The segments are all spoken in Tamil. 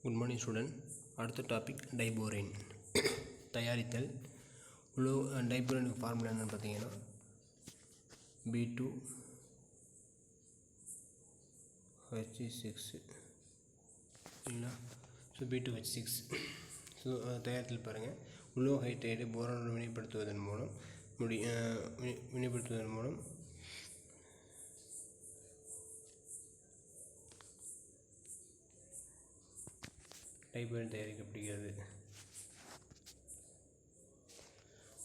Good morning student. அடுத்த டாபிக் டைபோரேன் தயாரித்தல். டைபோரேனுக்கு ஃபார்முலா என்னென்னு பார்த்தீங்கன்னா B2H6 சரிங்களா. ஸோ B2H6 ஸோ தயாரித்தல் பாருங்கள். உலோக ஹைட்ரைடை போரானுடன் வினைப்படுத்துவதன் மூலம் டைபோரேன் தயாரிக்கப்படுகிறது.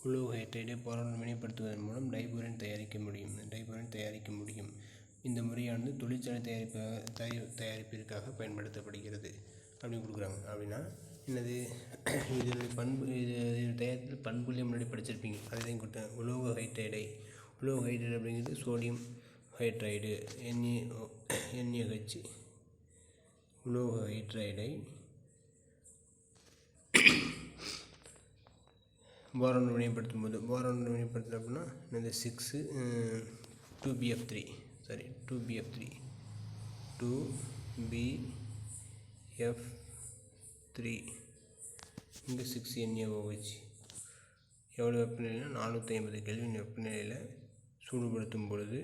உலோக ஹைட்ரைடை போரானுடன் வினைப்படுத்துவதன் மூலம் டைபோரேன் தயாரிக்க முடியும். இந்த முறையானது தொழிற்சாலை தயாரிப்பிற்காக பயன்படுத்தப்படுகிறது அப்படின்னு கொடுக்குறாங்க. அப்படின்னா என்னது, இதனுடைய பண்பு, இது தயாரித்தல் பண்புலேயே முன்னாடி படிச்சிருப்பீங்க. அதுதான் கொடுத்தேன். உலோக ஹைட்ரைடு அப்படிங்கிறது சோடியம் ஹைட்ரைடு NaH. உலோக ஹைட்ரைடை போரானுடன் வினைப்படுத்தும் போது அப்படின்னா இந்த 2BF3 இங்கே 6NaOH எவ்வளோ வெப்பநிலையில் 450 கெல்வின் வெப்பநிலையில் சூடுபடுத்தும் பொழுது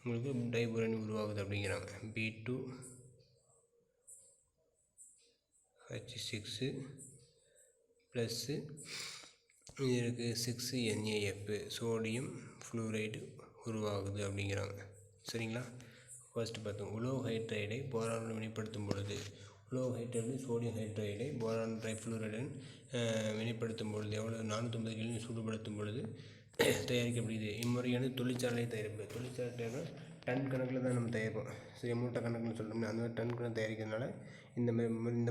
உங்களுக்கு டைபோரேன் உருவாகுது அப்படிங்கிறாங்க. B2H6 ப்ளஸ்ஸு இதற்கு 6NaF சோடியம் ஃப்ளூரைடு உருவாகுது அப்படிங்கிறாங்க. சரிங்களா. ஃபர்ஸ்ட் பார்த்தோம், உலோக ஹைட்ரைடை போரானுடன் வினைப்படுத்தும் பொழுது, உலோக ஹைட்ரைடு சோடியம் ஹைட்ரைடை போரான் ட்ரைஃப்ளூரைடன் வினைப்படுத்தும் பொழுது எவ்வளோ 450 கெல்வின் சூடுபடுத்தும் பொழுது தயாரிக்கப்படுகிறது. இம்முறையானது தொழிற்சாலை தயாரிப்பு டன் கணக்கில் தான் நம்ம தயாரிப்போம். சரி, மூட்டை கணக்குன்னு சொல்கிறோம்னா அந்த மாதிரி டன் கணக்கு தயாரிக்கிறதுனால இந்த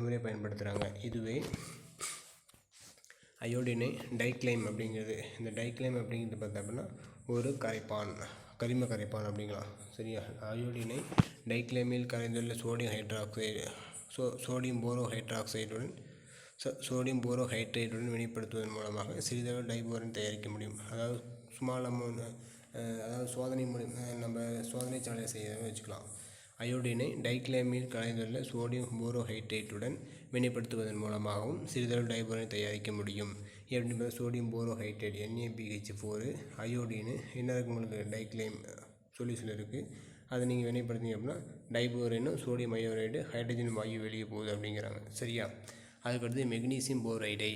முறையை பயன்படுத்துகிறாங்க. இதுவே அயோடினை டைக்ளைம் அப்படிங்கிறது. இந்த டைக்ளைம் அப்படிங்கிறது பார்த்தா அப்படின்னா ஒரு கரிம கரைப்பான் அப்படிங்கலாம். சரியா. அயோடினை டைக்ளைமில் கரைந்துள்ள சோடியம் போரோஹைட்ரைடுடன் வினைப்படுத்துவதன் மூலமாக சிறிதளவு டைபோரேன் தயாரிக்க முடியும். அதாவது ஸ்மால் அமௌண்ட், அதாவது சோதனை நம்ம சோதனை சாலையை செய்யணும்னு வச்சுக்கலாம். அயோடினை டைக்ளைமில் கரைந்துள்ள சோடியம் போரோஹைட்ரைடுடன் வினைப்படுத்துவதன் மூலமாகவும் சிறிதளவு டைபோரேன் தயாரிக்க முடியும். எப்படி சோடியம் போரோஹைட்ரைடு NaBH4 அயோடினு என்ன இருக்குது, உங்களுக்கு டைக்ளைம் சொல்யூஷன் இருக்குது. அதை நீங்கள் வினைப்படுத்திங்க அப்படின்னா டைபோரேனும் சோடியம் அயோடைடு ஹைட்ரஜன் வாயு வெளியே போகுது அப்படிங்கிறாங்க. சரியா. அதுக்கடுத்து மெக்னீசியம் போரைடு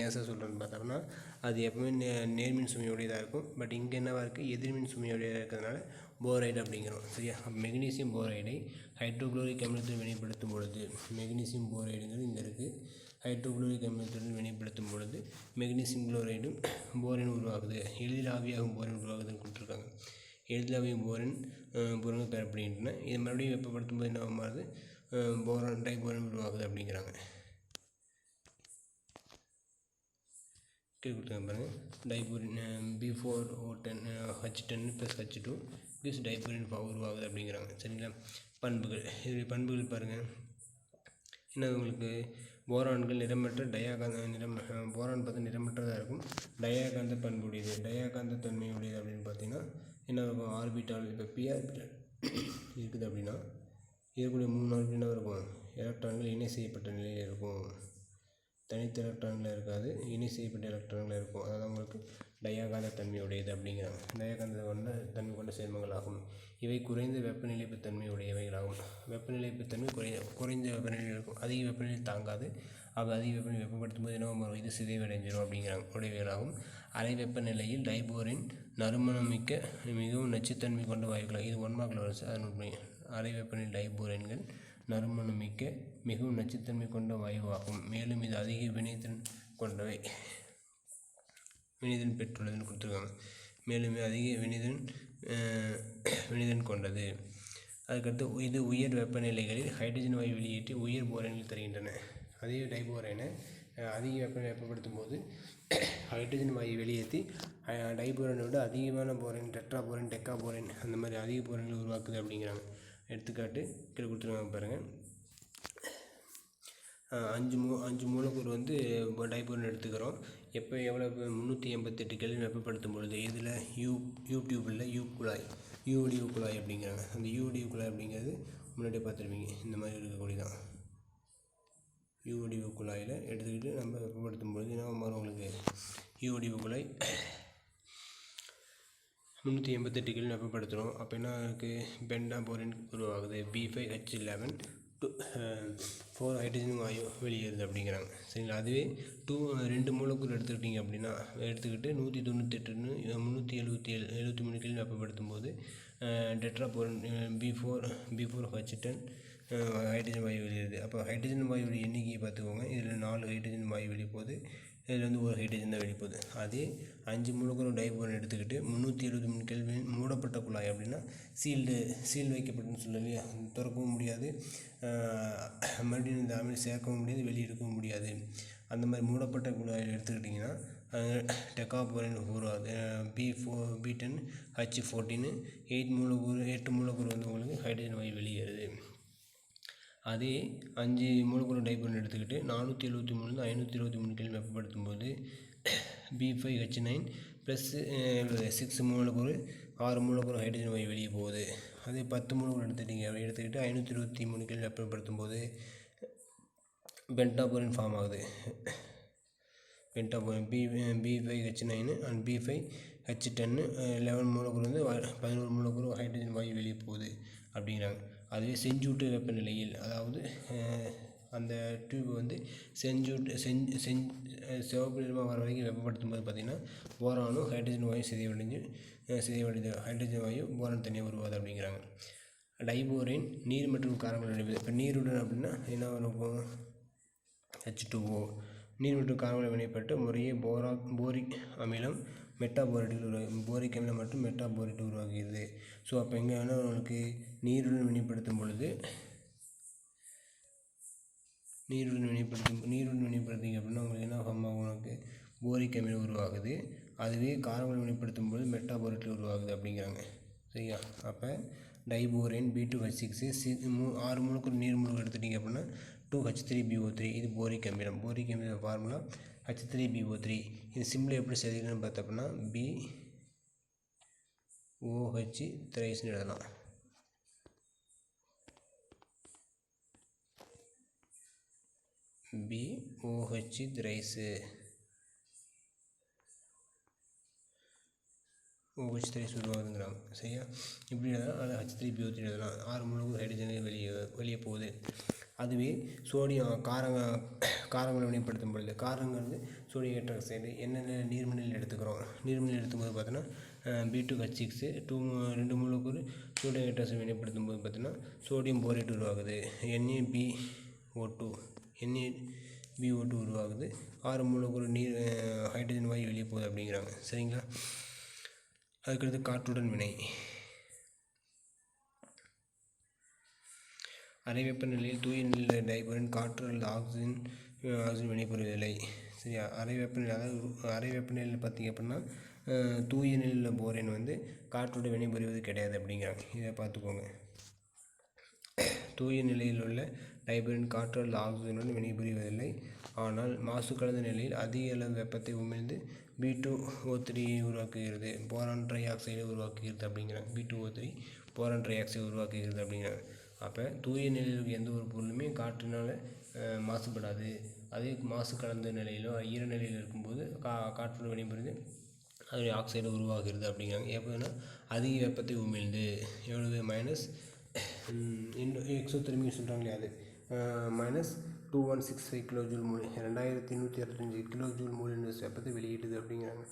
ஏன் சார் சொல்கிறேன்னு பார்த்தோம்னா அது எப்பவுமே நேர்மின் சுமையுடையதாக இருக்கும். பட் இங்கே என்னவாக இருக்குது, எதிர்மின் சுமையுடையதாக இருக்கிறதுனால போரைடு அப்படிங்கிறோம். சரியா. மெக்னீசியம் போரைடை ஹைட்ரோகுளோரிக் அமிலத்துடன் வினைப்படுத்தும் பொழுது, மெக்னீசியம் போரைடுங்கிறது இங்கே இருக்குது. ஹைட்ரோகுளோரிக் அமிலத்துடன் வினைப்படுத்தும் பொழுது மெக்னீசியம் குளோரைடும் போரின் உருவாகுது. எளிதில் ஆவியாகும் போரின் உருவாகுதுன்னு கொடுத்துருக்காங்க. எளிதில் ஆவியாகும் போரின் பொருட்கள் பெறப்படுகின்றன. இது மறுபடியும் வெப்பப்படுத்தும் போது என்ன மாறுது, டைபோரேன் உருவாகுது அப்படிங்கிறாங்க. கொடுத்துருங்க பாருங்கள். டைபோரேன் B4O10H10 + H2 டைபோரேன் உருவாகுது அப்படிங்கிறாங்க. சரிங்களா. பண்புகள், இதனுடைய பண்புகள் பாருங்கள். என்ன, உங்களுக்கு போரான்கள் நிறமற்ற போரான் பார்த்து நிறமற்றதாக இருக்கும். டயாகாந்த பண்புடையது, டயாகாந்த தன்மையுடையது அப்படின்னு பார்த்தீங்கன்னா என்ன இருக்கும், ஆர்பிட்டால். இப்போ p ஆர்பிட்டால் இருக்குது அப்படின்னா இருக்கக்கூடிய 3 ஆர்பிட்டால் இருக்கும். எலக்ட்ரான்கள் இணை செய்யப்பட்ட நிலையில் இருக்கும். தனித்த எலக்ட்ரான்கள் இருக்காது, இணை செய்யப்பட்ட எலக்ட்ரான்கள் இருக்கும். அதாவது உங்களுக்கு டயாகாந்த தன்மையுடையது அப்படிங்கிறாங்க. டயாகாந்த தன்மை கொண்ட சேர்மங்கள் ஆகும். இவை குறைந்த வெப்பநிலைப்பு தன்மை உடையவைகளாகும். வெப்பநிலைப்பு தன்மை குறைந்த வெப்பநிலையில் இருக்கும். அதிக வெப்பநிலை தாங்காது. அதிக வெப்பநிலை வெப்பப்படுத்தும் போது என்ன இது சிதைவடைஞ்சிடும் அப்படிங்கிறாங்க. உடையவைகளாகும். அரை வெப்பநிலையில் டைபோரேன் நறுமணமிக்க மிகவும் நச்சுத்தன்மை கொண்ட வாயுக்களாகும். இது 1 மார்க்கில் வரும் சார். அரை வெப்பநிலை டைபோரேன்கள் நறுமணமிக்க மிகவும் நச்சுத்தன்மை கொண்ட வாயுவாகும். மேலும் இது அதிக வினைதிறன் பெற்றுள்ளதுன்னு கொடுத்துருக்காங்க. மேலும் அதிக வினைதிறன் கொண்டது. அதுக்கடுத்து இது உயர் வெப்பநிலைகளில் ஹைட்ரஜன் வாயு வெளியேற்றி உயர் போரேன்கள் தருகின்றன. அதே டைபோரேனை அதிக வெப்பநிலை வெப்பப்படுத்தும் போது ஹைட்ரஜன் வாயு வெளியேற்றி டைபோரேனை விட அதிகமான போரேன், டெட்ராபோரேன், டெக்காபோரேன் அந்த மாதிரி அதிக போரேன்கள் உருவாக்குது அப்படிங்கிறாங்க. எடுத்துக்காட்டு கீழே கொடுத்துருவாங்க பாருங்கள். 5 மூலக்கூறு டைபோரேன் எடுத்துக்கிறோம். எப்போ எவ்வளோ 388 கெல்வின் வெப்பப்படுத்தும் பொழுது இதில் யூ டியூப் இல்லை, யூ குழாய் யூடியூ குழாய் அப்படிங்கிறாங்க. அந்த யூடியூ குழாய் அப்படிங்கிறது முன்னாடியே பார்த்துருப்பீங்க, இந்த மாதிரி இருக்கக்கூடியதான். யூடியூ குழாயில் எடுத்துக்கிட்டு நம்ம வெப்பப்படுத்தும் பொழுது என்ன மாறும் உங்களுக்கு, யூடியூ குழாய் 388 கிலோ வெப்பப்படுத்துகிறோம். அப்போ என்ன இருக்குது, பென்டாபோரின் உருவாகுது. B5H11 4 ஹைட்ரஜன் வாயு வெளியேறுது அப்படிங்கிறாங்க. சரிங்களா. அதுவே 2 மூலக்கூறு எடுத்துக்கிட்டிங்க அப்படின்னா, எடுத்துக்கிட்டு 198 373 கிலோ வெப்பப்படுத்தும் போது டெட்ராபோரின் B4H10 ஹைட்ரஜன் வாயு வெளியேறுது. அப்போ ஹைட்ரஜன் வாயுடைய எண்ணிக்கையை பார்த்துக்கோங்க. இதில் 4 ஹைட்ரஜன் வாயு வெளிப்போகுது, இதில் வந்து 1 ஹைட்ரஜன் தான் வெளிப்போகுது. அதே 5 மூலக்கூறு டைபோரன் எடுத்துக்கிட்டு 373 கெல்வின் மூடப்பட்ட குழாய் அப்படின்னா சீல் வைக்கப்பட்டுன்னு சொல்லி இல்லையா, திறக்கவும் முடியாது, மறுபடியும் இந்த அமிலம் சேர்க்கவும் முடியாது, வெளியெடுக்கவும் முடியாது. அந்த மாதிரி மூடப்பட்ட குழாயில் எடுத்துக்கிட்டிங்கன்னா டெக்காபோரின் உருவாகுது. B10H14 8 மூலக்கூறு வந்து உங்களுக்கு ஹைட்ரஜன் வாயு வெளியேறுது. அதே 5 மூலக்கூறு டைபோரன் எடுத்துக்கிட்டு 473 523 கிலோ வெப்பப்படுத்தும் போது B5H9 ப்ளஸ் 6 மூலக்கூறு 6 மூலக்கூறு ஹைட்ரஜன் வாயு வெளியே போகுது. அதே 10 மூலக்கூறு எடுத்துக்கிட்டு 523 கிலோ வெப்பப்படுத்தும் போது பென்டாபோரின் ஃபார்ம் ஆகுது. பென்டாபோரின் B5H9 அண்ட் B5H10 11 மூலக்கூறு வந்து 11 மூலக்கூறு ஹைட்ரஜன் வாயு வெளியே போகுது அப்படிங்கிறாங்க. அதுவே செஞ்சூட்டு வெப்பநிலையில், அதாவது அந்த டியூப் வந்து சிவப்பு நிறமாக வர வரைக்கும் வெப்பப்படுத்தும் போது பார்த்திங்கன்னா போரானும் ஹைட்ரஜன் வாயு சிதைவடைந்து ஹைட்ரஜன் வாயு போரான் தனியாக உருவாது அப்படிங்கிறாங்க. டைபோரேன் நீர் மற்றும் காரங்கள் விளைவிது. இப்போ நீருடன் அப்படின்னா என்ன இருக்கும், H2O. நீர் மற்றும் காரங்கள் வினைப்பட்டு முறையே போரிக் அமிலம் மெட்டாபோரேட்டில் போரிக் அமிலம் மற்றும் மெட்டாபோரேட் உருவாகிறது. ஸோ அப்போ எங்கே வேணால் உங்களுக்கு நீருடன் வினைப்படுத்தும் பொழுது நீருடன் வினைப்படுத்திங்க அப்படின்னா உங்களுக்கு என்ன ஃபார்ம் ஆகும், உங்களுக்கு போரிக் அமிலம் உருவாகுது. அதுவே காரங்கள் வினைப்படுத்தும் போது மெட்டாபோரேட்டில் உருவாகுது அப்படிங்கிறாங்க. சரியா. அப்போ டைபோரேன் B2H6 6 மூலக்கூறு நீர் மூலக்கூறு எடுத்துட்டிங்க அப்படின்னா 2H3BO3. இது போரிக் அமிலம். போரிக் அமிலம் ஃபார்முலா H3BO3. இது சிம்பிள் எப்படி செய்யணும்னு பார்த்தோம்னா BOH த்ரைஸ்னு எழுதலாம். BOH த்ரைஸு OH த்ரைஸ் உருவாகுதுங்கிறாங்க. சரியா. இப்படி எழுதலாம், அதில் H3BO3 எழுதலாம். 6 மூலக்கூறு ஹைட்ரஜன் வெளியே போகுது. அதுவே சோடியம் காரங்களை வினைப்படுத்தும் பொழுது காரங்கள் வந்து சோடியம் ஹைட்ராக்சைடு என்னென்ன நீர்மணியில் எடுத்துக்கிறோம். நீர்மணியில் எடுக்கும்போது பார்த்தோன்னா B2H6 2 மூலக்கூறு சோடியம் ஹைட்ராக்சைடு வினைப்படுத்தும் போது பார்த்தீங்கன்னா சோடியம் போரேட் உருவாகுது. NaBO2 உருவாகுது. 6 மூலக்கூறு நீர் ஹைட்ரஜன் வாயு வெளியே போகுது அப்படிங்கிறாங்க. சரிங்களா. அதுக்கடுத்து காற்றுடன் வினை. அறை வெப்பநிலையில் தூய நிலையில் டைபோரேன் காற்று அல்லது ஆக்சிஜன் வினைபுரியவில்லை. சரியா. அறை வெப்பநிலை, அதாவது அறை வெப்பநிலையில் பார்த்திங்க அப்படின்னா தூய நிலையில் போரேன் வந்து காற்றோட வினைபுரிவது கிடையாது அப்படிங்கிறாங்க. இதை பார்த்துக்கோங்க. தூய நிலையில் உள்ள டைபோரேன் காற்று அல்லது ஆக்சிஜனுடன் வினைபுரிவதில்லை. ஆனால் மாசு கலந்த நிலையில் அதிக அளவு வெப்பத்தை உமிழ்ந்து B2O3 உருவாக்குகிறது, போரான் ட்ரை ஆக்சைடை உருவாக்குகிறது அப்படிங்கிறாங்க. B2O3 போரான் ட்ரை ஆக்சைடு உருவாக்குகிறது அப்படிங்கிறாங்க. அப்போ தூய நிலையில் இருக்க எந்த ஒரு பொருளுமே காற்றினால் மாசுபடாது. அதே மாசு கலந்த நிலையிலோ ஈர நிலையில் இருக்கும்போது காற்றோட வினைபுரிந்து அதோடைய ஆக்சைடு உருவாகிறது அப்படிங்கிறாங்க. எப்போனா அதிக வெப்பத்தை உமிழ்ந்து எவ்வளவு எக்ஸோதெர்மிக் சொல்கிறாங்க இல்லையா, அது -2165 கிலோஜூல் மூல் 2165 கிலோஜூல் மூல் வெப்பத்தை வெளியிடுது அப்படிங்கிறாங்க.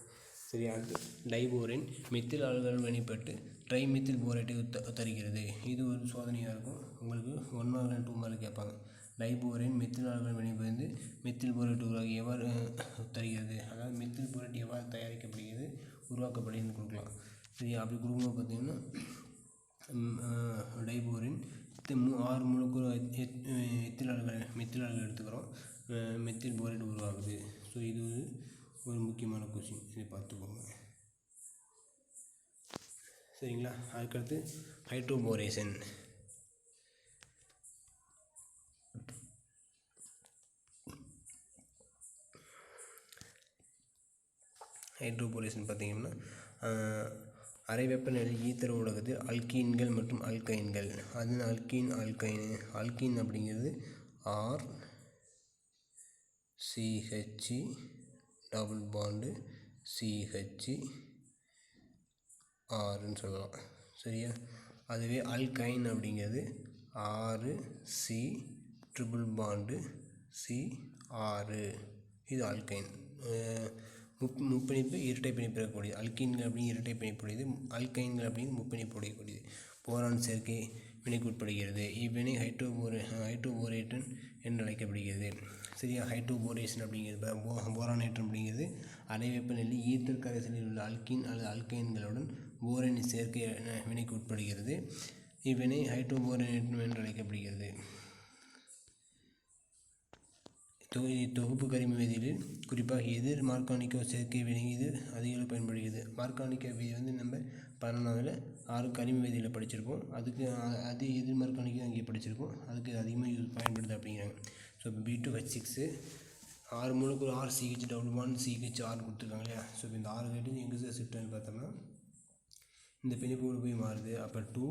சரி. அடுத்து டைபோரேன் மெத்தில் ஆல்கஹால் வினைப்பட்டு ட்ரைமெத்தில் போரேட்டை தருகிறது. இது ஒரு சோதனையாக இருக்கும். உங்களுக்கு 1 மார்க் 2 மார்க் கேட்பாங்க. டைபோரேன் மெத்தில் ஆல்கஹால் வினைபுரிந்து மெத்தில் போரேட் உருவாகி எவ்வாறு தருகிறது, அதாவது மெத்தில் போரேட் எவ்வாறு தயாரிக்கப்படுகிறது உருவாக்கப்படுதுன்னு கொடுக்கலாம். சரி. அப்படி கொடுக்கும்போது பார்த்திங்கன்னா டைபோரேன் 6 மூலக்கூறு மெத்தில் ஆல்கஹால் எடுத்துக்கிறோம், மெத்தில் போரேட் உருவாகுது. ஸோ இது ஒரு முக்கியமான கொஸ்டின், இதை பார்த்துக்கோங்க. சரிங்களா. அதுக்கடுத்து ஹைட்ரோபோரேஷன். ஹைட்ரோபோரேஷன் பார்த்திங்கன்னா அறை வெப்பநிலையில் ஈத்தர் ஊடகத்தில் அல்கீன்கள் மற்றும் அல்கைன்கள். அது அல்கீன் அல்கீன் அப்படிங்கிறது R CH double bond CH ஆறுன்னு சொல்லலாம். சரியா? அதுவே அல்கைன் அப்படிங்கிறது ஆறு சி ட்ரிபிள் பாண்டு சி ஆறு. இது அல்கைன். முப்பிணைப்பு இரட்டை பிணைப்பு இருக்கக்கூடியது. அல்கீன்கள் அப்படின்னு இரட்டை பிணைப்புடையது, அல்கைன்கள் அப்படின்னு முப்பிணைப்பு உடையக்கூடியது. போரான் சேர்க்கை வினைக்கு உட்படுகிறது. இவ்வினை ஹைட்ரோபோரேட்டன் என்று அழைக்கப்படுகிறது. சரியா? ஹைட்ரோபோரேஷன் அப்படிங்கிறது போரானேற்றம் அப்படிங்கிறது அறை வெப்பநிலையில் ஈத்தர் கரைசலில் உள்ள அல்கீன் அல்லது அல்கைன்களுடன் போரேன் சேர்க்கை வினைக்கு உட்படுகிறது. இவ்வினை ஹைட்ரோபோரேட்டம் என்று அழைக்கப்படுகிறது. தொகுப்பு கரிம வேதியியலில் குறிப்பாக எதிர் மார்கானிக்கோ சேர்க்கை வினை இது அதிக பயன்படுகிறது. மார்கானிக்கோ விதி நம்ம 11ஆவதுல 6 கரிம வேதியில் படிச்சிருப்போம். அதுக்கு அது எதிர் மார்கானிக்கோ அங்கே படிச்சிருப்போம். அதுக்கு அதிகமாக பயன்படுது அப்படிங்கிறாங்க. ஸோ இப்போ B2H6 6 மூலக்கூறு RCH டபுள் பாண்ட் CH ஆறு கொடுத்துருக்காங்க இல்லையா? ஸோ இப்போ இந்த 6 கேட்டு எங்கே சார் ஷிஃப்ட்னு பார்த்தோம்னா இந்த பிணைப்பு போய் மாறுது. அப்போ 2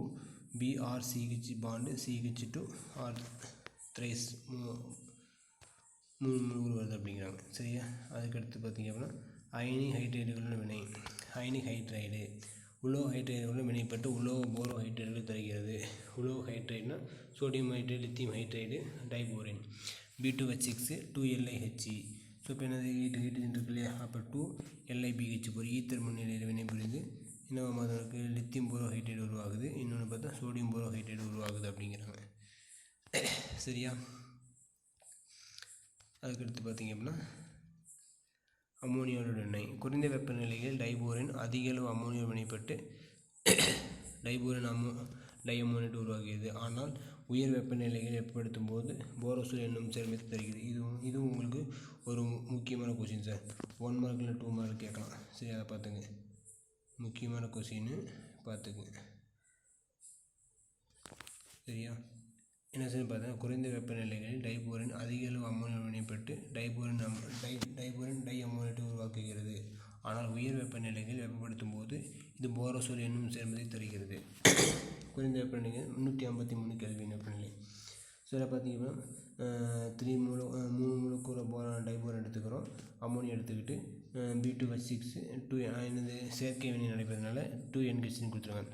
BRCH bond CH to R thrice 3 மூலக்கூறு வருது அப்படிங்கிறாங்க. சரியா? அதுக்கடுத்து பார்த்திங்க அப்படின்னா அயனிக் ஹைட்ரைடுகளுடன் வினை. அயனிக் ஹைட்ரைடு உலோக ஹைட்ரைடுகளுடன் வினைப்பட்டு உலோக போரோ ஹைட்ரைடுகள் தருகிறது. உலோக ஹைட்ரைடுனா sodium hydride, lithium hydride, diborane. B2H6 2LiH. So இப்போ என்னது ஹைட்ரஜன் இருக்கு இல்லையா? அப்போ 2LiBH ஒரு ஈத்தர் முன்னிலையில் வினை புரிந்து இன்னொரு மாதிரி லித்தியம் போரோ ஹைட்ரைடு உருவாகுது. இன்னொன்று பார்த்தா சோடியம் போரோ ஹைட்ரைடு உருவாகுது அப்படிங்கிறாங்க. சரியா? அதுக்கடுத்து பார்த்திங்க அப்படின்னா அம்மோனியாவோட வினை. குறைந்த வெப்பநிலையில் டைபோரின் அதிக அளவு அம்மோனியா வினைப்பட்டு டைபோரின் டைஅம்மோனேட் உருவாகிறது. ஆனால் உயர் வெப்பநிலைகள் வெப்பப்படுத்தும் போது போரோசோல் என்னும் சேர்மத்தை தருகிறது. இதுவும் உங்களுக்கு ஒரு முக்கியமான கொஷின் சார். 1 மார்க்கில் 2 மார்க் கேட்கலாம். சரி, அதை பார்த்துங்க. முக்கியமான கொஷின்னு பார்த்துக்குங்க. சரியா? என்ன சொல்லி பார்த்தா குறைந்த வெப்பநிலைகளில் டைபோரின் அதிக அளவு அம்மோனியா வினைப்பட்டு டைபோரின் டைஅம்மோனேட்டை உருவாக்குகிறது. ஆனால் உயர் வெப்பநிலைகளில் வெப்பப்படுத்தும் போது இது போரோசோல் என்னும் சேர்மத்தை தருகிறது. குறைந்த வெப்பநிலை 353 கெல்வின் வெப்பநிலை. ஸோ இதில் பார்த்திங்கன்னா 3 மூலக்கூறு டைபோரன் எடுத்துக்கிறோம். அம்மோனியா எடுத்துக்கிட்டு B2H6 என்னது சேர்க்கை வினை நடைபெறதுனால 2NH கொடுத்துருவாங்க.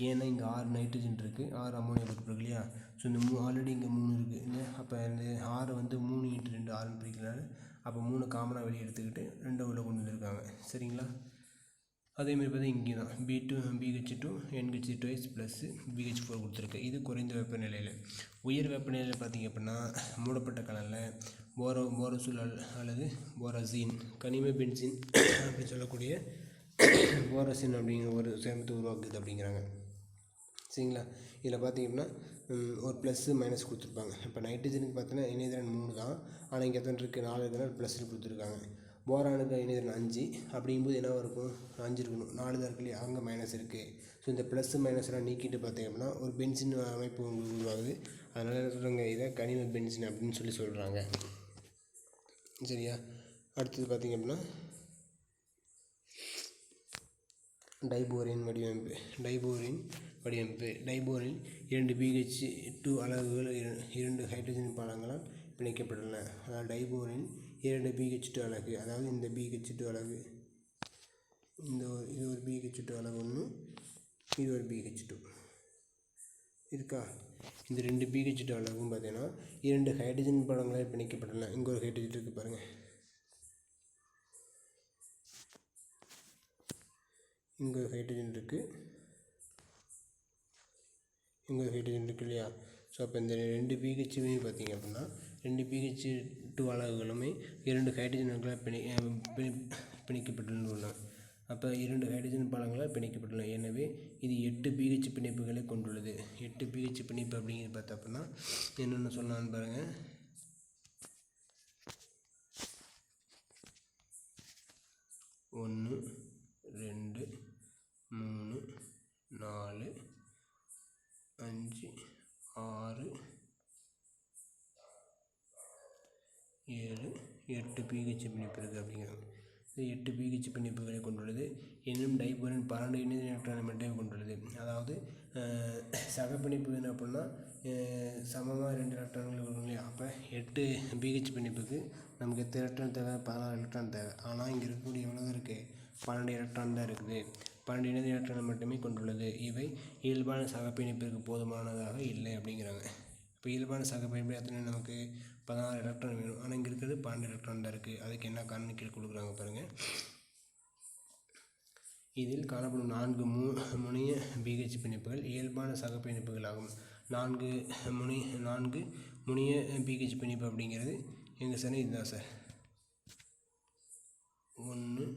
ஏன்னா இங்கே 6 நைட்ரஜன் இருக்குது, 6 அம்மோனியா கொடுத்துருக்கு இல்லையா? ஸோ இந்த ஆல்ரெடி இங்கே 3 இருக்குது இல்லையா? அப்போ இந்த 6 3 × 2 6 பிரிக்கிறதுனால அப்போ 3 காமனாக வெளியே எடுத்துக்கிட்டு 2 உள்ள கொண்டு வந்துருக்காங்க. சரிங்களா? அதேமாதிரி பார்த்தா இங்கே தான் BH2 NH twice plus BH4 கொடுத்துருக்கு. இது குறைந்த வெப்பநிலையில். உயர் வெப்பநிலையில் பார்த்திங்க அப்படின்னா மூடப்பட்ட கலனில் போரோசோல் அல்லது போரசின் கனிம பென்சின் அப்படின்னு சொல்லக்கூடிய போரசின் அப்படிங்கிற ஒரு சேர்மத்தை உருவாக்குது அப்படிங்கிறாங்க. சரிங்களா? இதில் பார்த்திங்கன்னா ஒரு ப்ளஸ்ஸு மைனஸ் கொடுத்துருப்பாங்க. இப்போ நைட்ரஜனுக்கு பார்த்தீங்கன்னா இணைதிறன் 3 தான், ஆனால் இங்கே எத்தனை இருக்குது 4 இருக்கிறனால ப்ளஸ்ன்னு கொடுத்துருக்காங்க. போரானுக்கு இணைதிறன் 5 அப்படிங்கும்போது என்ன இருக்கும் 5 இருக்கணும், 4 தான் இருக்கு இல்லையா? அங்கே மைனஸ் இருக்குது. ஸோ இந்த ப்ளஸ்ஸு மைனஸ்லாம் நீக்கிட்டு பார்த்தீங்க அப்படின்னா ஒரு பென்சின் அமைப்பு உங்களுக்கு உருவாகுது. அதனால் என்ன சொல்கிறாங்க, இதை கனிம பென்சின் அப்படின்னு சொல்கிறாங்க. சரியா? அடுத்தது பார்த்திங்க அப்படின்னா டைபோரின் வடிவமைப்பு. டைபோரின் 2 BH2 அலகுகள் 2 ஹைட்ரஜன் பாலங்களால் பிணைக்கப்பட்டுள்ளன. அதாவது டைபோரின் 2 BH2 அலகு, அதாவது இந்த BH2 அலகு, இது ஒரு BH2 அலகு 1, இது ஒரு BH2 இருக்கா? இந்த 2 BH2 அலகும் பார்த்தீங்கன்னா 2 ஹைட்ரஜன் பாலங்களால் பிணைக்கப்பட்டுள்ளன. இங்கே ஒரு ஹைட்ரஜன் இருக்குது பாருங்கள், இங்கே ஒரு ஹைட்ரஜன் இருக்குது, இங்கே ஒரு ஹைட்ரஜன் இருக்குது இல்லையா? ஸோ அப்போ இந்த 2 BH2 பார்த்திங்க அப்படின்னா 2 BH2 அலகுகளுமே 2 ஹைட்ரஜன்களால் பிணைக்கப்பட்டுள்ளன. அப்போ 2 ஹைட்ரஜன் பாலங்களால் பிணைக்கப்பட்டுள்ளன. எனவே இது 8 BH பிணைப்புகளை கொண்டுள்ளது. 8 BH பிணைப்பு அப்படிங்கிறது பார்த்தா அப்படின்னா என்னென்ன சொல்லலான்னு பாருங்கள். ஒன்று 2 3 4 5 6 7 8 BH பிணைப்பு இருக்குது அப்படிங்கிறாங்க. இது 8 pH பிணைப்புகளை கொண்டுள்ளது. எனினும் டைபோரேன் 12 இணைந்த எலக்ட்ரானை மட்டுமே கொண்டுள்ளது. அதாவது சகப்பிணைப்பு என்ன அப்படின்னா சமமாக 2 எலக்ட்ரான்கள் இருக்கும் இல்லையா. அப்போ 8 pH பிணைப்புக்கு நமக்கு எத்தனை எலக்ட்ரான் தேவை? 16 எலக்ட்ரான் தேவை. ஆனால் இங்கே இருக்கக்கூடிய எவ்வளோ தான் இருக்குது? 12 எலக்ட்ரான் தான் இருக்குது. 12 இணைந்த எலக்ட்ரானை மட்டுமே கொண்டுள்ளது. இவை இயல்பான சகப்பிணைப்பிற்கு போதுமானதாக இல்லை அப்படிங்கிறாங்க. இப்போ இயல்பான சகப்பிணைப்பு எத்தனை நமக்கு 16 எலக்ட்ரான் வேணும். ஆனால் இங்கே இருக்கிறது 12 எலக்ட்ரான் தான் இருக்குது. அதுக்கு என்ன காரணம் கீழே கொடுக்குறாங்க பாருங்கள். இதில் காணப்படும் 4 முனைய pH பிணைப்புகள் இயல்பான சகப்பிணைப்புகளாகும். 4 முனைய pH பிணைப்பு அப்படிங்கிறது எங்கள் சார் இதுதான் சார். 1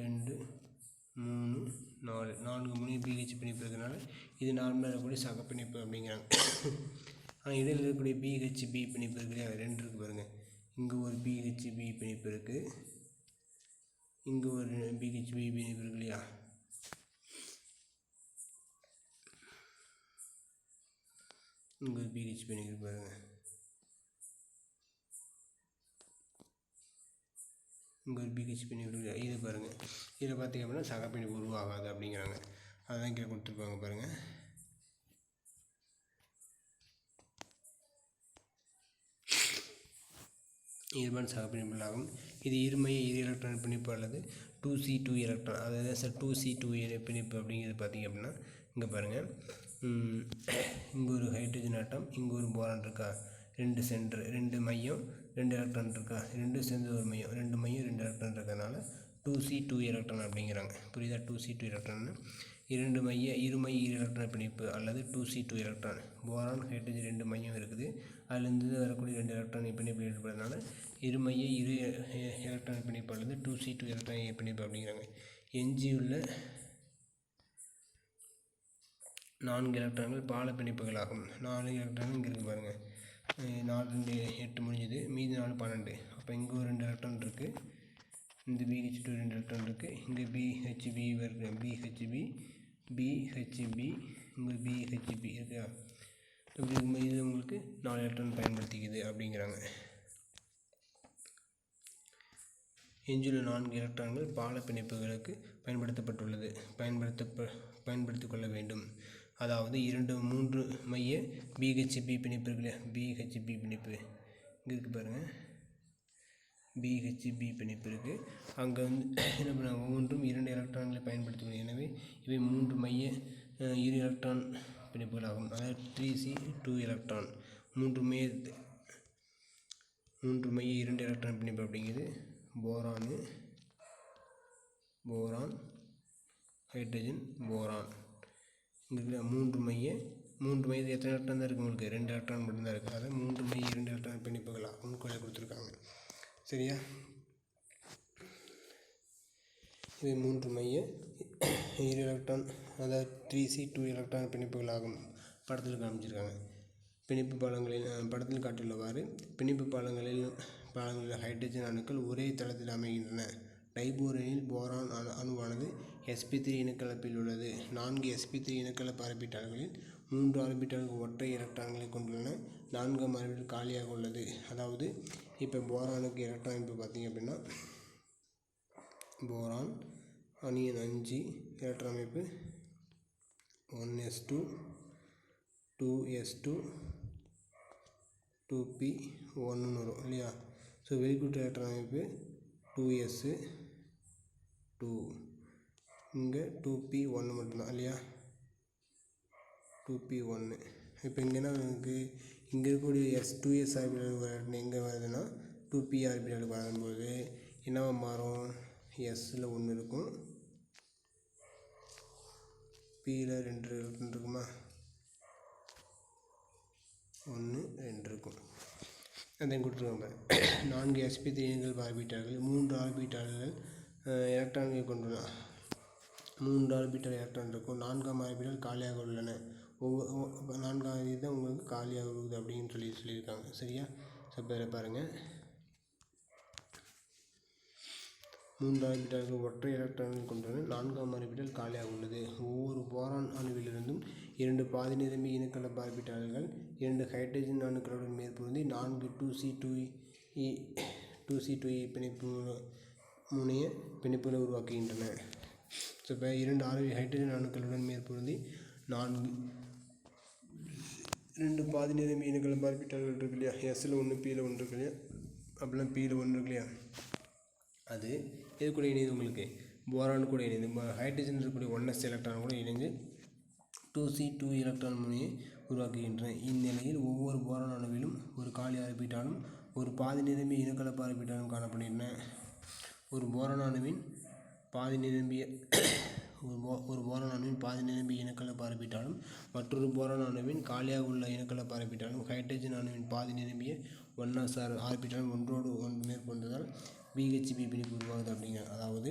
2 3 4 4 முனைய pH பிணைப்பு இருக்கிறதுனால இது நார்மலாக இருக்கக்கூடிய சகப்பிணைப்பு அப்படிங்கிறாங்க. ஆனால் இடையில் இருக்கக்கூடிய BHB பிணைப்பு இருக்கு இல்லையா, 2 இருக்குது பாருங்கள். இங்கே ஒரு BHB பிணைப்பு இருக்குது, இங்கே ஒரு BHB பிணைப்பு இருக்கு இல்லையா. இங்கே ஒரு BHB பிணைப்பு பாருங்கள். இங்கே ஒரு BHB பிணைப்பு இது பாருங்கள். இதில் பார்த்திங்க அப்படின்னா சகப்பிணைப்பு உருவாகாது அப்படிங்கிறாங்க. அதுதான் கீழே கொடுத்துருப்பாங்க பாருங்கள். இயல்பான சகப்பிணைப்புகளாகும். இது இருமைய இரு எலக்ட்ரான் பிணைப்பு அல்லது 2C2 எலக்ட்ரான், அதாவது சார் 2C2 பிணைப்பு அப்படிங்கிறது பார்த்திங்க அப்படின்னா இங்கே பாருங்கள். இங்கே ஒரு ஹைட்ரஜன் ஆட்டம், இங்கே ஒரு போரான் இருக்கா, 2 சென்டர், 2 மையம், 2 எலக்ட்ரான் இருக்கா, 2 சேர்ந்து ஒரு மையம், 2 மையம் 2 எலக்ட்ரான் இருக்கிறதுனால 2C2 எலக்ட்ரான் அப்படிங்கிறாங்க. புரியுதா? 2C2 எலக்ட்ரான் இருமைய இரு எலக்ட்ரான் பிணைப்பு அல்லது 2C2 எலக்ட்ரான். போரான் ஹைட்ரஜன் 2 மையம் இருக்குது, அதுலேருந்து வரக்கூடிய 2 எலக்ட்ரான் பிணைப்பு ஏற்படுறதுனால இருமைய இரு எலக்ட்ரான் பிணைப்பு அல்லது 2C2 எலக்ட்ரான் பிணைப்பு அப்படிங்கிறாங்க. எஞ்சியுள்ள 4 எலக்ட்ரான்கள் பால பிணைப்புகளாகும். 4 எலக்ட்ரான் இங்கே இருக்குது பாருங்கள். 4 2 8 முடிஞ்சுது, மீதி 4 12. அப்போ இங்கே ஒரு 2 எலக்ட்ரான் இருக்குது, இந்த BH2 2 எலக்ட்ரான் இருக்குது, இங்கே BHB வருது, BHB இங்கே BHB இருக்கா. இப்படி இது உங்களுக்கு 4 எலக்ட்ரான் பயன்படுத்திக்குது அப்படிங்கிறாங்க. எஞ்சியுள்ள 4 எலக்ட்ரான்கள் பால பிணைப்புகளுக்கு பயன்படுத்திக் கொள்ள வேண்டும். அதாவது 2 3 மைய BHB பிணைப்பு இருக்குல்ல, BHB பிணைப்பு இங்கே இருக்குது பாருங்கள். BHB பிணைப்பு இருக்குது. அங்கே வந்து என்ன பண்ணுறாங்க, ஒவ்வொன்றும் 2 எலக்ட்ரான்களை பயன்படுத்திக்கணும். எனவே இவை 3 மைய இரு எலக்ட்ரான் பிணைப்புகளாகும். அதாவது 3C2 எலக்ட்ரான் 3 மைய 2 எலக்ட்ரான் பிணைப்பு அப்படிங்கிறது போரான் ஹைட்ரஜன் போரான். இங்கே 3 மையத்தில் எத்தனை எலக்ட்ரான் தான் இருக்குது உங்களுக்கு? 2 எலக்ட்ரான் மட்டும்தான் இருக்குது. அதாவது 3 மைய 2 எலக்ட்ரான் பிணைப்புகளாக உங்களுக்கு கொடுத்துருக்காங்க. சரியா? இவை 3 மைய இரு எலக்ட்ரான், அதாவது 3C2 எலக்ட்ரான் பிணைப்புகளாகும். படத்தில் காமிச்சிருக்காங்க. பிணைப்பு பாலங்களில் படத்தில் காட்டியுள்ளவாறு பிணைப்பு பாலங்களில் ஹைட்ரஜன் அணுக்கள் ஒரே தளத்தில் அமைகின்றன. டைபோரேனில் போரான் அணுவானது sp3 இனக்கலப்பில் உள்ளது. 4 sp3 இனக்கலப்பு ஆர்பிட்டால்களில் 3 ஆர்பிட்டால்கள் ஒற்றை எலக்ட்ரான்களை கொண்டுள்ளன. 4ஆம் ஆர்பிட்டால் காலியாக உள்ளது. அதாவது இப்போ போரானுக்கு எலக்ட்ரான் அமைப்பு பார்த்திங்க அப்படின்னா போரான் அணியன் 5 எலக்ட்ரான் அமைப்பு 1s2 2s2 2p1 வரும் இல்லையா. ஸோ வெளிக்கூட்டு எலக்ட்ரான் அமைப்பு 2s 2, இங்கே 2p1 மட்டும்தான் இல்லையா, 2p1. இப்போ இங்கேனா நமக்கு இங்கே இருக்கக்கூடிய 2s ஆர்பிட்டால் எங்கே வருதுன்னா 2p ஆர்பிட்டாலுக்கு வரும்போது என்னவா மாறும்? எஸ்ஸில் 1 இருக்கும், பியில் 2 இருக்குமா, 1 2 இருக்கும். அதையும் கொடுத்துருவாங்க. 4 sp3 இனக்கலப்பு ஆர்பிட்டால்கள் 3 ஆர்பிட்டால்கள் எலக்ட்ரான்களை கொண்டுள்ளன. 3 ஆர்பிட்டால் எலக்ட்ரான் இருக்கும். 4ஆம் ஆர்பிட்டால் காலியாக உள்ளன. 4ஆவது தான் உங்களுக்கு காலியாக உள்ளது அப்படின்னு சொல்லியிருக்காங்க. சரியா? ஸோ பேரை பாருங்கள். 3 ஆர்பிட்டால்கள் ஒற்றை எலக்ட்ரான்கள் கொண்டுள்ளன. 4ஆம் ஆர்பிட்டால் காலியாக உள்ளது. ஒவ்வொரு போரான் அணுவிலிருந்தும் 2 பாதி நிரம்பி இனக்கலப்பு ஆர்பிட்டால்கள் 2 ஹைட்ரஜன் அணுக்களுடன் மேற்பொருந்தி 4 2C2 பிணைப்பு முனைய பிணைப்புகளை உருவாக்குகின்றன. ஸோ இப்போ 2 ஹைட்ரஜன் அணுக்களுடன் மேற்பொருந்தி 2 பாதி நிரம்பிய இனக்கலப்பு ஆர்பிட்டால்கள் இருக்கு இல்லையா, எஸ்ஸில் 1 பியில் 1 இருக்கு இல்லையா, அப்படிலாம் பியில் 1 இருக்கு இல்லையா, அது இது கூட இணையுது உங்களுக்கு போரான் கூட இணையுது. ஹைட்ரஜன் இருக்கக்கூடிய 1s எலக்ட்ரான் கூட இணைந்து 2s2 எலக்ட்ரான் முனையை உருவாக்குகின்றன. இந்நிலையில் ஒவ்வொரு போரான் அணுவிலும் ஒரு காலி ஆர்பிட்டாலும் ஒரு பாதி நிரம்பிய இனக்கலப்பு ஆர்பிட்டாலும் காணப்படுகின்றன. ஒரு போரான் அணுவின் பாதி நிரம்பிய இனக்கலப்பு ஆர்பிட்டாலும் மற்றொரு போரான் அணுவின் காலியாக உள்ள இனக்கலப்பு ஆர்பிட்டாலும் ஹைட்ரஜன் அணுவின் பாதி நிரம்பிய 1s ஆர்பிட்டாலும் ஒன்றோடு ஒன்று மேற்கொண்டதால் BHP பிணைப்பு உருவாகுது அப்படிங்க. அதாவது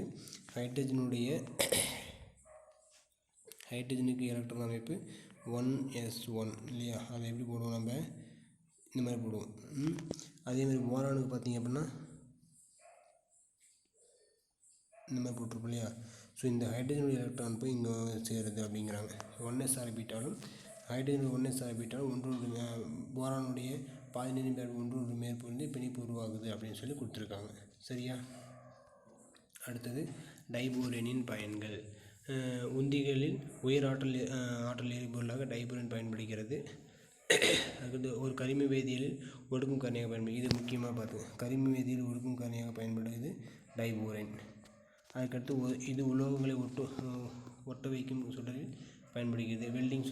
ஹைட்ரஜனுக்கு எலக்ட்ரான் அமைப்பு 1s1 இல்லையா, அதை எப்படி போடுவோம் நம்ம இந்த மாதிரி போடுவோம். அதேமாதிரி போரானுக்கு பார்த்திங்க அப்படின்னா இந்த மாதிரி போட்டிருப்போம் இல்லையா. ஸோ இந்த ஹைட்ரஜனுடைய எலக்ட்ரான் போய் இங்கே சேருது அப்படிங்கிறாங்க. 1s ஆர்பிட்டாலும் ஹைட்ரஜன் 1s ஆர்பிட்டாலும் ஒன்றொன்று போரானுடைய பாதி நிரம்பிய ஒன்றொன்று மேற்பொருந்தி பிணைப்பு உருவாகுது அப்படின்னு சொல்லி கொடுத்துருக்காங்க. சரியா. அடுத்தது டைபோரேனின் பயன்கள். உந்திகளில் உயர் ஆற்றல் எரிபொருளாக டைபோரேன் பயன்படுகிறது. அடுத்து ஒரு கரிம வேதியியலில் ஒடுக்கும் காரணியாக பயன்படுது. இது முக்கியமாக பார்த்துங்க. கரிம வேதியியல் ஒடுக்கும் காரணியாக பயன்படுகிறது டைபோரேன். அதுக்கடுத்து இது உலோகங்களை ஒட்ட வைக்கும் சுடரில் பயன்படுகிறது. வெல்டிங்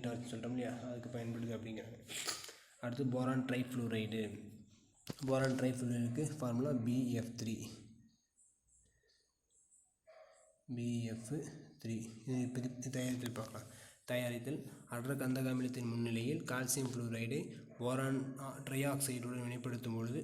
டார்ச் சொல்கிறோம் இல்லையா, அதுக்கு பயன்படுது அப்படிங்கிறாங்க. அடுத்து போரான் ட்ரைஃப்ளூரைடு. போரான் ட்ரைஃப்ளூரைடுக்கு ஃபார்முலா BF3. இது தயாரித்தல் பார்க்கலாம். தயாரித்தல் அற்ற கந்தக அமிலத்தின் முன்னிலையில் கால்சியம் ஃப்ளூரைடை போரான் ட்ரைஆக்சைடுடன் வினைப்படுத்தும் பொழுது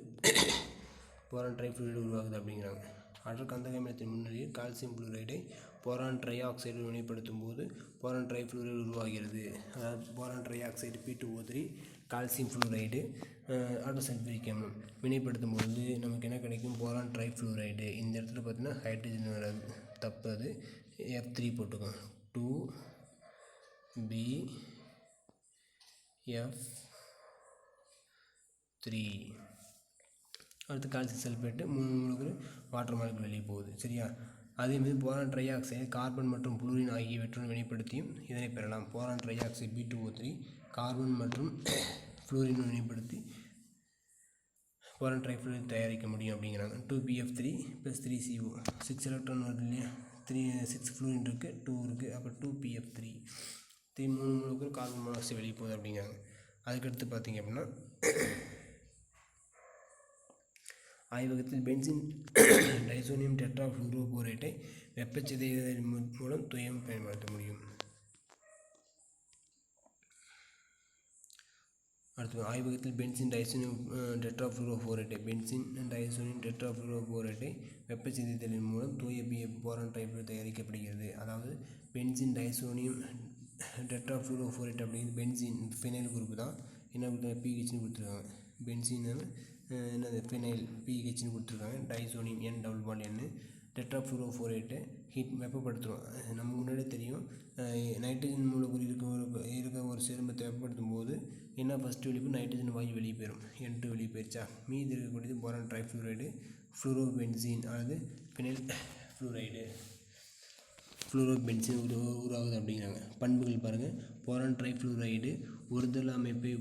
போரான் ட்ரைஃப்ளூரைடு உருவாகுது அப்படிங்கிறாங்க. அற்ற கந்தக அமிலத்தின் முன்னிலையில் கால்சியம் ஃப்ளூரைடை போரான் ட்ரைஆக்சைடு வினைப்படுத்தும் போது போரான் ட்ரைஃப்ளூரைடு உருவாகிறது. அதாவது boron trioxide P2O3 calcium fluoride அற்ற சல்ஃபூரிக் அமிலம் வினைப்படுத்தும் பொழுது நமக்கு என்ன கிடைக்கும், போரான் ட்ரைஃப்ளூரைடு. இந்த இடத்துல பார்த்தீங்கன்னா ஹைட்ரஜன் வராது, தப்பு, அது F3 போட்டுக்கோங்க. 2BF3. அடுத்து கால்சியம் சல்ஃபேட்டு 3 மூலக்கூறு வாட்டர் மாலிகுல் வெளியே போகுது. சரியா. அதேமாதிரி போரான் ட்ரைஆக்சைடு கார்பன் மற்றும் புளூரின் ஆகியவற்றுடன் வினைப்படுத்தியும் இதனை பெறலாம். போரான் ட்ரைஆக்சைடு P2O3 கார்பன் மற்றும் புளூரின் வினைப்படுத்தி போரான் ட்ரைஃப்ளூரைடு தயாரிக்க முடியும் அப்படிங்கிறாங்க. 2BF3 + 3CO 6 எலக்ட்ரான் வருது இல்லையா, 6 ஃப்ளூரின் இருக்குது, 2 இருக்குது, அப்போ 2PF3. 3 மூலக்கூறு கார்பன் மோனாக்சைடு வெளியே போகுது அப்படிங்கிறாங்க. அதுக்கடுத்து பார்த்திங்க அப்படின்னா ஆய்வகத்தில் பென்சின் டைசோனியம் டெட்ராஃப்ளூரோபோரேட்டை வெப்பச்சிதைதலின் மூலம் துயம் பயன்படுத்த முடியும். அடுத்து ஆய்வகத்தில் பென்சின் டைசோனியம் டெட்ராஃப்ளூரோபோரேட்டை வெப்பச்சிதைதலின் மூலம் தூய போரான் ட்ரைஃப்ளூரைடு தயாரிக்கப்படுகிறது. அதாவது பென்சின் டைசோனியம் டெட்ராஃப்ளூரோபோரேட் அப்படிங்கிறது பென்சின் ஃபினைல் குரூப்பு தான். என்ன கொடுத்தாங்க, PHன்னு கொடுத்துருக்காங்க. பென்சின் என்னது ஃபினைல் PHன்னு கொடுத்துருக்காங்க. Diazonium N=N. டெட்ராஃப்ளூரோபோரேட்டை வெப்பப்படுத்துகிறோம். நமக்கு முன்னாடி தெரியும், நைட்ரஜன் மூலக்கூறு இருக்க ஒரு சேர்மத்தை வெப்பப்படுத்தும் போது என்ன ஃபஸ்ட்டு வெளியே போய் நைட்ரஜன் வாயு வெளியே போயிடும், N2 வெளியே போயிடுச்சா. மீதி இருக்கக்கூடியது போரான் ட்ரைஃப்ளூரைடு ஃப்ளூரோபென்சீன் அல்லது ஃபினைல் ஃப்ளூரோபென்சீன் உருவாகுது அப்படிங்கிறாங்க. பண்புகள் பாருங்கள். போரான் ட்ரைஃப்ளூரைடு ஒரு தள அமைப்பை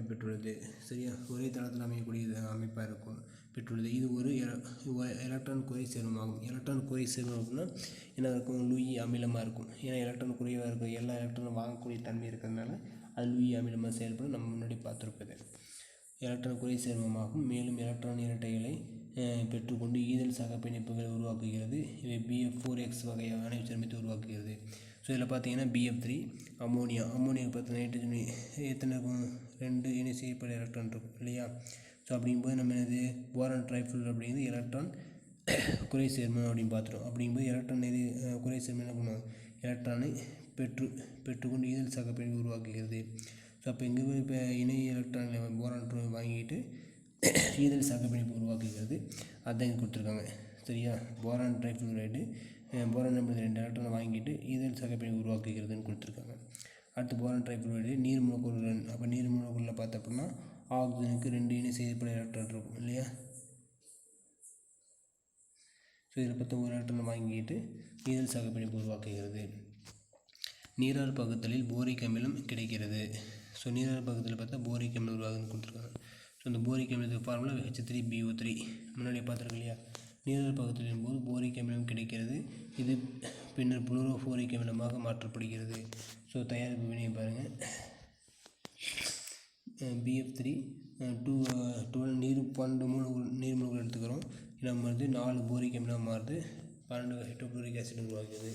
பெற்றுள்ளது. சரியா, ஒரே தளத்தில் அமையக்கூடிய அமைப்பாக இருக்கும் பெற்றுள்ளது. இது ஒரு எலக்ட்ரான் குறை சேர்மமாகும். எலக்ட்ரான் குறை சேர்மம் அப்படின்னா என்ன இருக்கும், லூயி அமிலமாக இருக்கும். ஏன்னா எலக்ட்ரான் குறைவாக இருக்கும், எல்லா எலக்ட்ரானும் வாங்கக்கூடிய தன்மை இருக்கிறதுனால அது லூயி அமிலமாக செயல்படும். நம்ம முன்னாடி பார்த்துருப்பது எலக்ட்ரான் குறை சேர்மமாகும். மேலும் எலக்ட்ரான் இரட்டைகளை பெற்றுக்கொண்டு ஈதல் சக பிணைப்புகளை உருவாக்குகிறது. இவை BF4X வகையான அணைவு சேர்மத்தை உருவாக்குகிறது. ஸோ இதில் பார்த்தீங்கன்னா BF3 அம்மோனியா பார்த்து நைட்ரஜன் எத்தனை இருக்கும், 2 இணை செய்யப்பட்ட எலக்ட்ரான் இருக்கும் இல்லையா. ஸோ அப்படிங்கும்போது நம்ம என்னது போரான் ட்ரைஃப்ளூரைடு அப்படிங்கிறது எலக்ட்ரான் குறை சேர்மம் அப்படின்னு பார்த்துட்டோம். அப்படிங்கும்போது எலக்ட்ரான் குறை சேர்மம் என்ன பண்ணுவோம், எலக்ட்ரானை பெற்றுக்கொண்டு ஈதல் சக பிணைப்பை உருவாக்குகிறது. ஸோ அப்போ எங்கே போய் இப்போ இணை எலக்ட்ரான்களை போரான் வாங்கிட்டு ஈதல் சக பிணைப்பு உருவாக்குகிறது. அதுதான் இது கொடுத்துருக்காங்க. சரியா, போரான் ட்ரைஃப்ளூரைடு போரான் நம்பர் 2 எலக்ட்ரானை வாங்கிட்டு ஈதல் சக பிணைப்பு உருவாக்குகிறதுன்னு கொடுத்துருக்காங்க. அடுத்து போரான் ட்ரைஃப்ளூரைடு நீர் மூலக்கூறுகள். அப்போ நீர் மூலக்கூறில் பார்த்த அப்படின்னா ஆக்சிஜனுக்கு 2 இணை செய்யப்பட்ட எலக்ட்ரான் இருக்கும் இல்லையா. ஸோ இதில் பார்த்தா ஒரு எலக்ட்ரான் வாங்கிட்டு ஈரல் சகப்பிணைப்பு உருவாக்குகிறது. நீராறு பகுத்தலில் போரிக் அமிலம் கிடைக்கிறது. ஸோ நீராறு பகுத்தலில் பார்த்தா போரிக் அமிலம் உருவாகுதுன்னு கொடுத்துருக்காங்க. ஸோ அந்த போரிக் அமிலத்துக்கு ஃபார்முலா H3BO3 முன்னாடி பார்த்துருக்கோம் இல்லையா. நீராறு பகுத்தலின் போது போரிக் அமிலம் கிடைக்கிறது. இது பின்னர் புளூரோஃபோரிக் அமிலமாக மாற்றப்படுகிறது. ஸோ தயாரிப்பு வினையை பாருங்கள். BF3 12 நீர்மூலங்கள் எடுத்துக்கிறோம். நம்ம வந்து 4 போரிக் அமிலம் மாறுது, 12 ஹைட்ரோக்ளோரிக் ஆசிட் உருவாக்குது.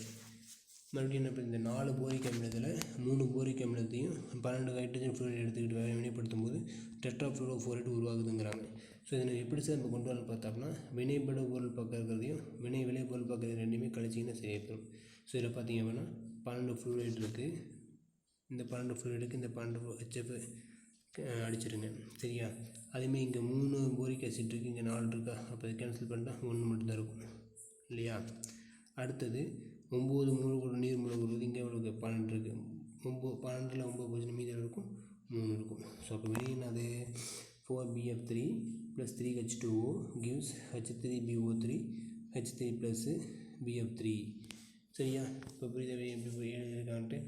மறுபடியும் என்ன, இந்த 4 போரிக் அமிலத்தில் 3 போரிக் அமிலத்தையும் 12 ஹைட்ரஜன் ஃப்ளூரைடு எடுத்துக்கிட்டு வினைப்படுத்தும் போது டெட்ராஃப்ளூரோஃபோரைடு உருவாகுதுங்கிறாங்க. ஸோ இதை எப்படி சார் நம்ம கொண்டு வரணும் பார்த்தோம்னா, வினைபடு பொருள் பக்கம் இருக்கிறதையும் விளை பொருள் பக்கம் ரெண்டுமே கழிச்சிங்கன்னா சரியாக போயிடும். ஸோ இதில் பார்த்தீங்க அப்படின்னா 12 ஃப்ளூரைடு இருக்குது. இந்த 12 ஃப்ளூரைடுக்கு இந்த 12 HF அடிச்சிடுங்க, சரியா. அதேமாதிரி இங்கே 3 போரிக் ஆசிட் இருக்குது, இங்கே 4 இருக்கா, அப்போ இது கேன்சல் பண்ணிட்டால் 1 மட்டும்தான் இருக்கும் இல்லையா. அடுத்தது 9 மூலக்கூறு நீர் மூலக்கூறு இங்கே எவ்வளோ 12 இருக்குது. 12ல் 9 போச்சுன்னா மீதி இருக்கும் 3 இருக்கும். ஸோ அப்போ வெளியே என்னது 4BF3 + 3H2O gives H3BO3 H3 + BF3, சரியா. இப்போ புரியுதவே எப்படி எழுதியிருக்கான்ட்டு.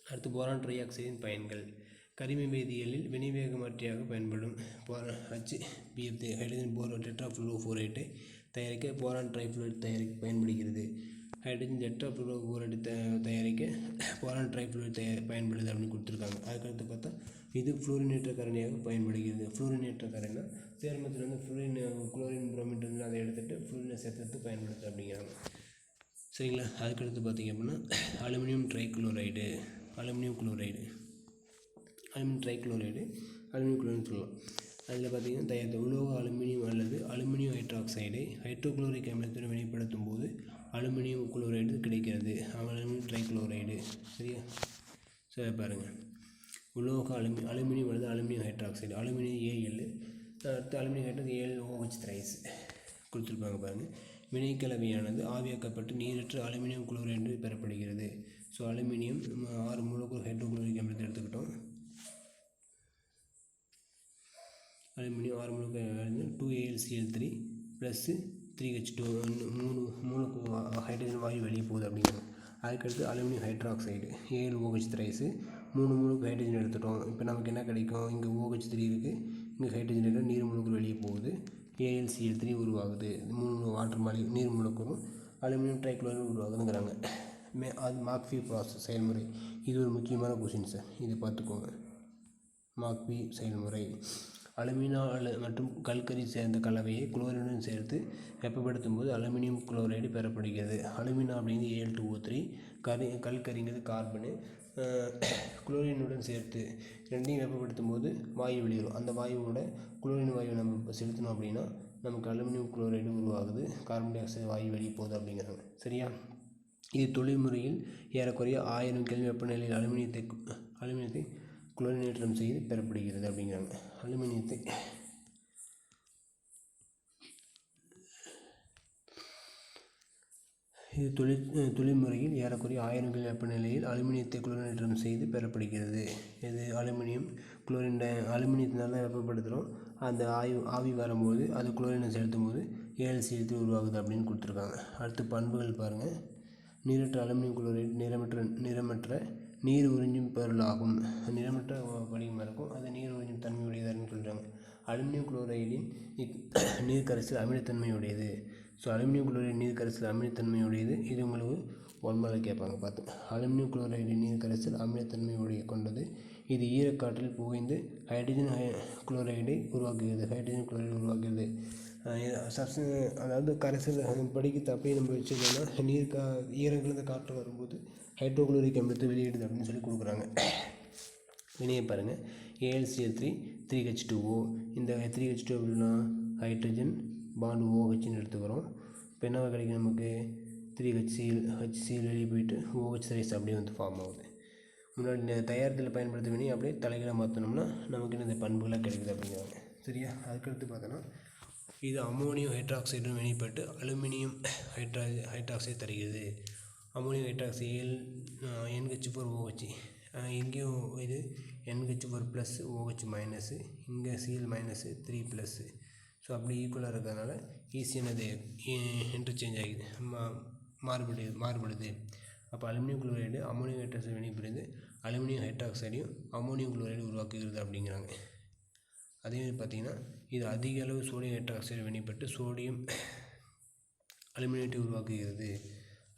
அடுத்து போரான் ட்ரை ஆக்சைடின் பயன்கள். கரிம வேதியியலில் வினைவேகமாற்றியாக பயன்படும் HBF3 ஹைட்ரஜன் டெட்ராஃப்ளூரோஃபோரேட்டை தயாரிக்க போரான் ட்ரைஃப்ளூரைடு தயாரிக்க பயன்படுகிறது. ஹைட்ரஜன் டெட்ராஃப்ளூரோஃபோரேட்டு தயாரிக்க போரான் ட்ரைஃப்ளூரைடு பயன்படுது அப்படின்னு கொடுத்துருக்காங்க. அதுக்கடுத்து பார்த்தா இது ஃப்ளூரினேற்ற கரணியாக பயன்படுகிறது. ஃப்ளூரினேற்ற கரணினா சேர்மத்தில் வந்து குளோரின் புரோமின் வந்து அதை எடுத்துகிட்டு ஃப்ளூரினை சேர்த்து பயன்படுது அப்படிங்கிறாங்க, சரிங்களா. அதுக்கடுத்து பார்த்திங்க அப்படின்னா அலுமினியம் ட்ரைக்ளோரைடு அலுமினியம் ட்ரைக்ளோரைடு சொல்லலாம். அதில் பார்த்திங்கன்னா தயாரித்த உலோக அலுமினியம் அல்லது அலுமினியம் ஹைட்ராக்சைடை ஹைட்ரோக்ளோரிக் அமிலத்துடன் வினைப்படுத்தும் போது அலுமினியம் குளோரைடு கிடைக்கிறது, அலுமினியம் ட்ரைக்ளோரைடு, சரியா. சரி பாருங்கள், உலோக அலுமினியம் அல்லது அலுமினியம் ஹைட்ராக்சைடு அலுமினியம் AL, அடுத்து அலுமினியம் ஹைட்ராக்சைடு ALOH த்ரைஸ் கொடுத்துருப்பாங்க பாருங்கள். வினைக்கலவையானது ஆவியாக்கப்பட்டு நீரற்ற அலுமினியம் குளோரைடு பெறப்படுகிறது. ஸோ அலுமினியம் 6 மூலக்கூறு ஹைட்ரோக்ளோரிக் அமிலத்தை எடுத்துக்கிட்டோம். அலுமினியம் 6 மூலக்கூறு 2AlCl3 + 3H2 3 மூலக்கூறு ஹைட்ரஜன் வாயு வெளியே போகுது அப்படிங்கிறோம். அதுக்கடுத்து அலுமினியம் ஹைட்ராக்சைடு AlOH த்ரைஸு 3 மூலக்கூறு ஹைட்ரஜன் எடுத்துட்டோம். இப்போ நமக்கு என்ன கிடைக்கும், இங்கே OH3 இருக்குது, இங்கே ஹைட்ரஜன் எடுத்து நீர் மூலக்கூறு வெளியே போகுது, AlCl3 உருவாகுது. 3 வாட்டர் நீர் மூலக்கூறும் அலுமினியம் ட்ரைக்ளோரைடு உருவாகுதுங்கிறாங்க. அது மாக்ஃபி ப்ராசஸ் செயல்முறை. இது ஒரு முக்கியமான கொஷின் சார், இது பார்த்துக்கோங்க. மாக்ஃபி செயல்முறை அலுமினா மற்றும் கல்கரி சேர்ந்த கலவையை குளோரினுடன் சேர்த்து வெப்பப்படுத்தும் போது அலுமினியம் குளோரைடு பெறப்படுகிறது. அலுமினா அப்படிங்கிறது Al2O3, கல்கரிங்கிறது கார்பனு, குளோரினுடன் சேர்த்து ரெண்டையும் வெப்பப்படுத்தும் போது வாயு வெளியிடும். அந்த வாயுவோட குளோரின் வாயு நம்ம செலுத்தணும் அப்படின்னா நமக்கு அலுமினியம் குளோரைடு உருவாகுது, கார்பன் டை ஆக்சைடு வாயு வெளியே போகுது அப்படிங்கிறாங்க, சரியா. இது தொழில்முறையில் ஏறக்குறைய 1000 கெல்வின் வெப்பநிலையில் அலுமினியத்தை குளோரினேற்றம் செய்து பெறப்படுகிறது அப்படிங்கிறாங்க. அலுமினியத்தை இது தொழில்முறையில் ஏறக்குறைய 1000 கெல்வின் வெப்பநிலையில் அலுமினியத்தை குளோரினேற்றம் செய்து பெறப்படுகிறது. இது அலுமினியம் அலுமினியத்தினால வெப்பப்படுத்துகிறோம். அந்த ஆவி வரும்போது அது குளோரினை செலுத்தும் போது AlCl3 உருவாகுது அப்படின்னு கொடுத்துருக்காங்க. அடுத்து பண்புகள் பாருங்கள். நீரற்ற அலுமினியம் குளோரைடு நிறமற்ற நீர் உறிஞ்சும் பொருளாகும். நிறமற்ற வடிவமாக இருக்கும், அது நீர் உறிஞ்சும் தன்மையுடையதுன்னு சொல்கிறாங்க. அலுமினியம் குளோரைடின் நீர் கரைசல் அமிலத்தன்மையுடையது. ஸோ அலுமினியம் குளோரைடு நீர் கரைசல் அமிலத்தன்மையுடையது. இது உங்களுக்கு 1 மார்க்கில் கேட்பாங்க பார்த்து. அலுமினியம் குளோரைடு நீர் கரைசல் அமிலத்தன்மையுடைய கொண்டது. இது ஈரக்காற்றில் புகைந்து ஹைட்ரஜன் குளோரைடை உருவாக்குகிறது. அதாவது கரைசல் படிக்க தப்பையும் நம்ம வச்சுக்கோன்னா ஈரங்கிலிருந்து காற்று வரும்போது ஹைட்ரோக்ளோரிக் அமிலத்தை வெளியிடுது அப்படின்னு சொல்லி கொடுக்குறாங்க. வினையை பாருங்கள். AlCl3 3H2O, இந்த 3H2O அப்படின்னா ஹைட்ரஜன் பாண்டு OHன்னு எடுத்துக்கிறோம். இப்போ என்ன கிடைக்கும் நமக்கு 3HCl வெளியே போயிட்டு OH ரைஸ் அப்படியே வந்து ஃபார்ம் ஆகுது. முன்னாடி தயாரித்தில் பயன்படுத்த வினை அப்படியே தலைகீழாக மாற்றினோம்னா நமக்கு இந்த பண்புகளாக கிடைக்குது அப்படிங்கிறாங்க, சரியா. அதுக்கடுத்து பார்த்தோன்னா இது அமோனியம் ஹைட்ராக்சைடுடன் வினைப்பட்டு அலுமினியம் ஹைட்ராக்சைடு தருகிறது. அமோனியம் ஹைட்ராக்சைடு NH4OH, இங்கேயும் இது NH4+OH-, இங்கே Cl- 3+. ஸோ அப்படி ஈக்குவலாக இருக்கிறதுனால ஈஸியானது இன்டர்சேஞ்ச் ஆகிடுது, மாறுபடுது. அப்போ அலுமினியம் குளோரைடு அமோனியம் ஹைட்ராக்சைடு வினைபுரிந்து அலுமினியம் ஹைட்ராக்சைடையும் அமோனியம் குளோரைடு உருவாக்குகிறது அப்படிங்கிறாங்க. அதேமாதிரி பார்த்திங்கன்னா இது அதிக அளவு சோடியம் ஹைட்ராக்சைடு வினைப்பட்டு சோடியம் அலுமினேட்டை உருவாக்குகிறது.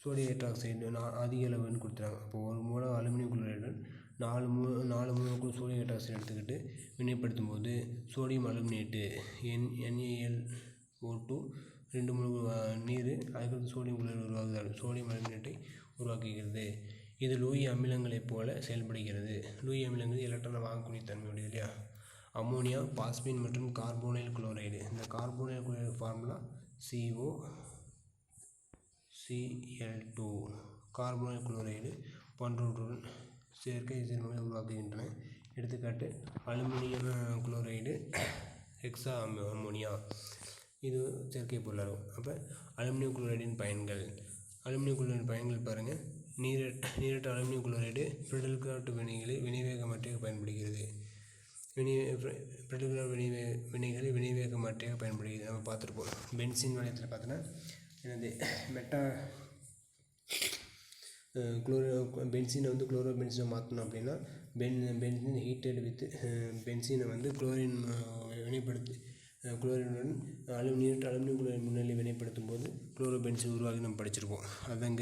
சோடியம் ஹைட்ராக்சைடு அதிக அளவுன்னு கொடுத்துறாங்க. அப்போ 1 மோல் அலுமினியம் குளோரைடு 4 மோலுக்கும் சோடியம் ஹைட்ராக்சைடு எடுத்துக்கிட்டு வினைப்படுத்தும் போது சோடியம் அலுமினேட்டு NaLO2 2 மோல் நீர், அதுக்கடுத்து சோடியம் குளோரைடு உருவாக்குது. சோடியம் அலுமினேட்டை உருவாக்குகிறது. இது லூயி அமிலங்களைப் போல செயல்படுகிறது. லூயி அமிலங்கள் எலக்ட்ரானை வாங்கக்கூடிய தன்மை உடையது இல்லையா. அம்மோனியா, பாஸ்பீன் மற்றும் கார்போனைல் குளோரைடு. இந்த carbonyl chloride formula COCl2. Carbonyl chloride போன்றவற்றுடன் சேர்க்கை சேர்மங்களை உருவாக்குகின்றன. எடுத்துக்காட்டு அலுமினியம் குளோரைடு, ஹெக்ஸா அம்மோனியா, இது செயற்கை பொருளாகும். அப்போ அலுமினியம் குளோரைடின் பயன்கள். அலுமினியம் குளோரைடு பயன்கள் பாருங்கள். நீரற்ற அலுமினியம் குளோரைடு பிரெடல்காட் வினைகளை வினைவேகமாற்றியாக பயன்படுகிறது. பிரெடல்காட் வினைகளை வினைவேகமாற்றியாக பயன்படுகிறது நம்ம பார்த்துருப்போம். பென்சின் வளையத்தில் பார்த்தோன்னா பென்சீனை வந்து குளோரோ பென்சீனை மாற்றணும் அப்படின்னா பென்சின் ஹீட்டட் வித் பென்சீனை வந்து குளோரின் வினைப்படுத்தி குளோரினுடன் நீரற்ற அலுமினியம் குளோரைடு முன்னிலை வினைப்படுத்தும் போது குளோரோ பென்சீன் உருவாகி நம்ம படிச்சிருப்போம். அதங்க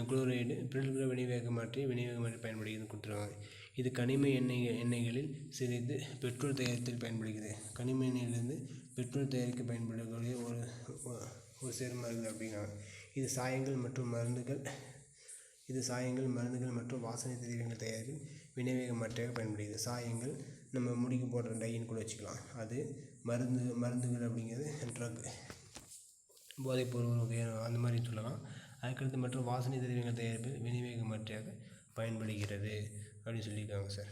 குளோரைடு பிரெடல்காட் வினைவேகமாற்றி பயன்படுகிறது கொடுத்துருவாங்க. இது கனிம எண்ணெய்களில் சிதைத்து பெட்ரோல் தயாரித்தல் பயன்படுகிறது. கனிம எண்ணெயிலிருந்து பெட்ரோல் தயாரிக்க பயன்படக்கூடிய ஒரு சேர்மம் இருக்குது அப்படிங்கிறாங்க. இது சாயங்கள் மருந்துகள் மற்றும் வாசனை திரவியங்கள் தயாரிப்பில் வினைவேகமாற்றியாக பயன்படுகிறது. சாயங்கள் நம்ம முடிக்கு போடுற டைன்னு கூட வச்சுக்கலாம். அது மருந்துகள் அப்படிங்கிறது ட்ரக், போதைப்பொருள் வகையான அந்த மாதிரி சொல்லலாம். அதுக்கடுத்து மற்றும் வாசனை திரவியங்கள் தயாரிப்பில் வினைவேகமாற்றியாக பயன்படுகிறது அப்படின்னு சொல்லியிருக்காங்க சார்.